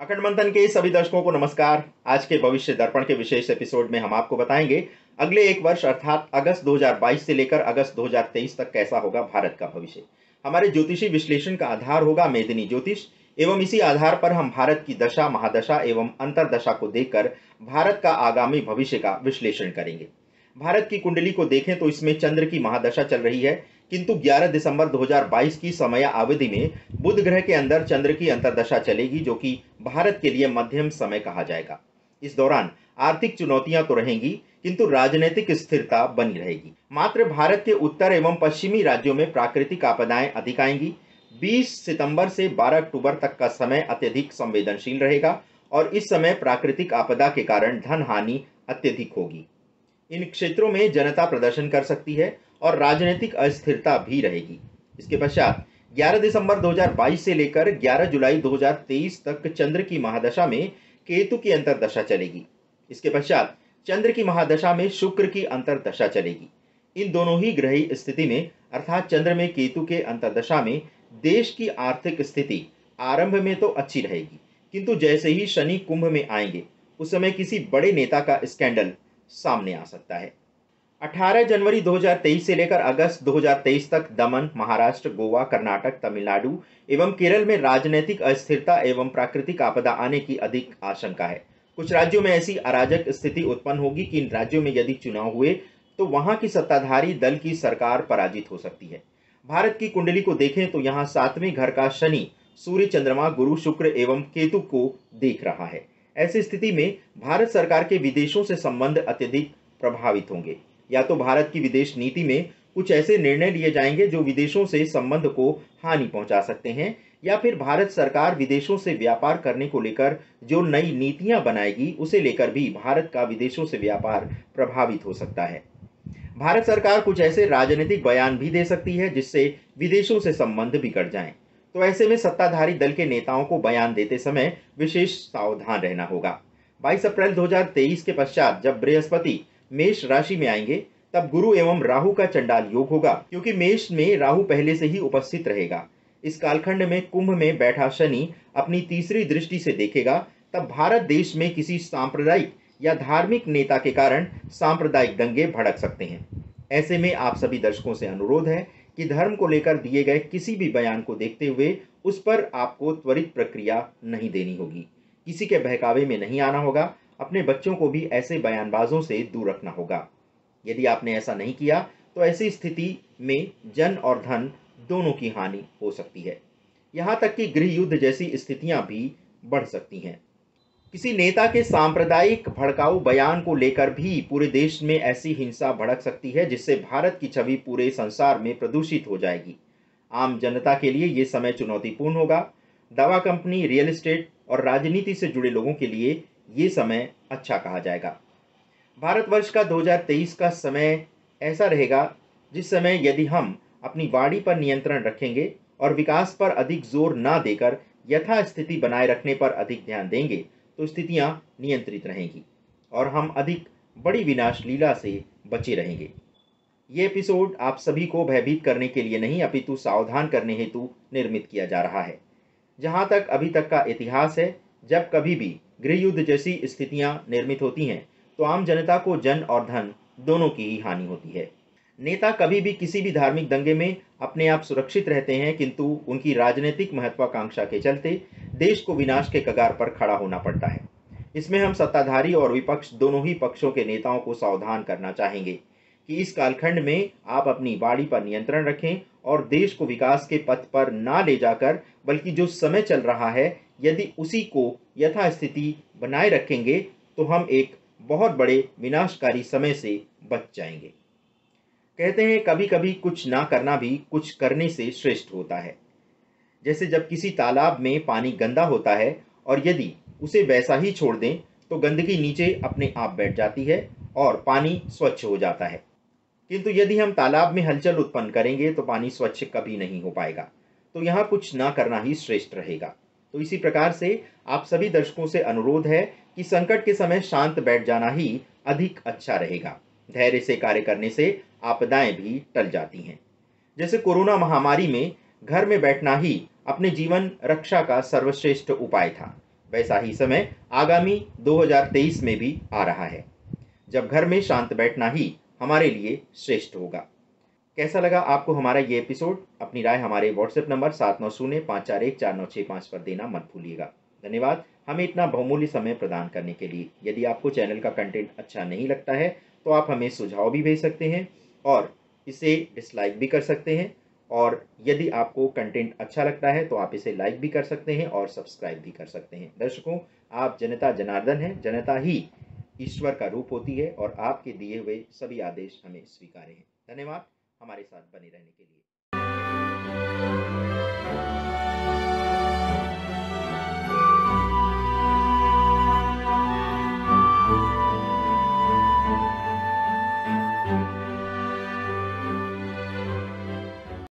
अखंड मंथन के सभी दर्शकों को नमस्कार। आज के भविष्य दर्पण के विशेष एपिसोड में हम आपको बताएंगे अगले एक वर्ष अर्थात अगस्त 2022 से लेकर अगस्त 2023 तक कैसा होगा भारत का भविष्य। हमारे ज्योतिषी विश्लेषण का आधार होगा मेदिनी ज्योतिष एवं इसी आधार पर हम भारत की दशा, महादशा एवं अंतरदशा को देखकर भारत का आगामी भविष्य का विश्लेषण करेंगे। भारत की कुंडली को देखें तो इसमें चंद्र की महादशा चल रही है, किंतु 11 दिसंबर 2022 की समय अवधि में बुध ग्रह के अंदर चंद्र की अंतर्दशा चलेगी, जो कि भारत के लिए मध्यम समय कहा जाएगा। इस दौरान आर्थिक चुनौतियां तो रहेंगी, किंतु राजनीतिक स्थिरता बनी रहेगी। मात्र भारत के उत्तर एवं पश्चिमी राज्यों में प्राकृतिक आपदाएं अधिक आएंगी। 20 सितंबर से 12 अक्टूबर तक का समय अत्यधिक संवेदनशील रहेगा और इस समय प्राकृतिक आपदा के कारण धन हानि अत्यधिक होगी। इन क्षेत्रों में जनता प्रदर्शन कर सकती है और राजनीतिक अस्थिरता भी रहेगी। इसके पश्चात 11 दिसंबर 2022 से लेकर 11 जुलाई 2023 तक चंद्र की महादशा में केतु की अंतर्दशा चलेगी। इसके पश्चात चंद्र की महादशा में शुक्र की अंतर्दशा चलेगी। इन दोनों ही ग्रही स्थिति में अर्थात चंद्र में केतु के अंतर्दशा में देश की आर्थिक स्थिति आरंभ में तो अच्छी रहेगी, किंतु जैसे ही शनि कुंभ में आएंगे उस समय किसी बड़े नेता का स्कैंडल सामने आ सकता है। 18 जनवरी 2023 से लेकर अगस्त 2023 तक दमन, महाराष्ट्र, गोवा, कर्नाटक, तमिलनाडु एवं केरल में राजनीतिक अस्थिरता एवं प्राकृतिक आपदा आने की अधिक आशंका है। कुछ राज्यों में ऐसी अराजक स्थिति उत्पन्न होगी कि इन राज्यों में यदि चुनाव हुए तो वहां की सत्ताधारी दल की सरकार पराजित हो सकती है। भारत की कुंडली को देखें तो यहाँ 7वें घर का शनि सूर्य, चंद्रमा, गुरु, शुक्र एवं केतु को देख रहा है। ऐसी स्थिति में भारत सरकार के विदेशों से संबंध अत्यधिक प्रभावित होंगे। या तो भारत की विदेश नीति में कुछ ऐसे निर्णय लिए जाएंगे जो विदेशों से संबंध को हानि पहुंचा सकते हैं, या फिर भारत सरकार विदेशों से व्यापार करने को लेकर जो नई नीतियां बनाएगी उसे लेकर भी भारत का विदेशों से व्यापार प्रभावित हो सकता है। भारत सरकार कुछ ऐसे राजनीतिक बयान भी दे सकती है जिससे विदेशों से संबंध बिगड़ जाएं। तो ऐसे में सत्ताधारी दल के नेताओं को बयान देते समय विशेष सावधान रहना होगा। 22 अप्रैल 2023 के पश्चात जब बृहस्पति मेष राशि में आएंगे तब गुरु एवं राहु का चंडाल योग होगा, क्योंकि मेष में राहु पहले से ही उपस्थित रहेगा। इस कालखंड में कुंभ में बैठा शनि अपनी तीसरी दृष्टि से देखेगा, तब भारत देश में किसी सांप्रदायिक या धार्मिक नेता के कारण सांप्रदायिक दंगे भड़क सकते हैं। ऐसे में आप सभी दर्शकों से अनुरोध है कि धर्म को लेकर दिए गए किसी भी बयान को देखते हुए उस पर आपको त्वरित प्रक्रिया नहीं देनी होगी, किसी के बहकावे में नहीं आना होगा। अपने बच्चों को भी ऐसे बयानबाजों से दूर रखना होगा। यदि आपने ऐसा नहीं किया तो ऐसी स्थिति में जन और धन दोनों की हानि हो सकती है। यहाँ तक कि गृह युद्ध जैसी स्थितियां भी बढ़ सकती हैं। किसी नेता के सांप्रदायिक भड़काऊ बयान को लेकर भी पूरे देश में ऐसी हिंसा भड़क सकती है जिससे भारत की छवि पूरे संसार में प्रदूषित हो जाएगी। आम जनता के लिए ये समय चुनौतीपूर्ण होगा। दवा कंपनी, रियल एस्टेट और राजनीति से जुड़े लोगों के लिए ये समय अच्छा कहा जाएगा। भारतवर्ष का 2023 का समय ऐसा रहेगा जिस समय यदि हम अपनी वाणी पर नियंत्रण रखेंगे और विकास पर अधिक जोर न देकर यथास्थिति बनाए रखने पर अधिक ध्यान देंगे तो स्थितियां नियंत्रित रहेंगी और हम अधिक बड़ी विनाश लीला से बचे रहेंगे। ये एपिसोड आप सभी को भयभीत करने के लिए नहीं अपितु सावधान करने हेतु निर्मित किया जा रहा है। जहां तक अभी तक का इतिहास है, जब कभी भी गृह युद्ध जैसी स्थितियां निर्मित होती हैं तो आम जनता को जन और धन दोनों की ही हानि होती है। नेता कभी भी किसी भी धार्मिक दंगे में अपने आप सुरक्षित रहते हैं, किंतु उनकी राजनीतिक महत्वाकांक्षा के चलते देश को विनाश के कगार पर खड़ा होना पड़ता है। इसमें हम सत्ताधारी और विपक्ष दोनों ही पक्षों के नेताओं को सावधान करना चाहेंगे कि इस कालखंड में आप अपनी वाणी पर नियंत्रण रखें और देश को विकास के पथ पर ना ले जाकर, बल्कि जो समय चल रहा है यदि उसी को यथास्थिति बनाए रखेंगे तो हम एक बहुत बड़े विनाशकारी समय से बच जाएंगे। कहते हैं कभी कभी कुछ ना करना भी कुछ करने से श्रेष्ठ होता है। जैसे जब किसी तालाब में पानी गंदा होता है और यदि उसे वैसा ही छोड़ दें तो गंदगी नीचे अपने आप बैठ जाती है और पानी स्वच्छ हो जाता है, किंतु यदि हम तालाब में हलचल उत्पन्न करेंगे तो पानी स्वच्छ कभी नहीं हो पाएगा। तो यहाँ कुछ ना करना ही श्रेष्ठ रहेगा। तो इसी प्रकार से आप सभी दर्शकों से अनुरोध है कि संकट के समय शांत बैठ जाना ही अधिक अच्छा रहेगा। धैर्य से कार्य करने से आपदाएं भी टल जाती हैं। जैसे कोरोना महामारी में घर में बैठना ही अपने जीवन रक्षा का सर्वश्रेष्ठ उपाय था। वैसा ही समय आगामी 2023 में भी आ रहा है, जब घर में शांत बैठना ही हमारे लिए श्रेष्ठ होगा। कैसा लगा आपको हमारा ये एपिसोड? अपनी राय हमारे व्हाट्सएप नंबर 7905414965 पर देना मत भूलिएगा। धन्यवाद हमें इतना बहुमूल्य समय प्रदान करने के लिए। यदि आपको चैनल का कंटेंट अच्छा नहीं लगता है तो आप हमें सुझाव भी भेज सकते हैं और इसे डिसलाइक भी कर सकते हैं, और यदि आपको कंटेंट अच्छा लगता है तो आप इसे लाइक भी कर सकते हैं और सब्सक्राइब भी कर सकते हैं। दर्शकों, आप जनता जनार्दन हैं, जनता ही ईश्वर का रूप होती है और आपके दिए हुए सभी आदेश हमें स्वीकार्य हैं। धन्यवाद हमारे साथ बने रहने के लिए।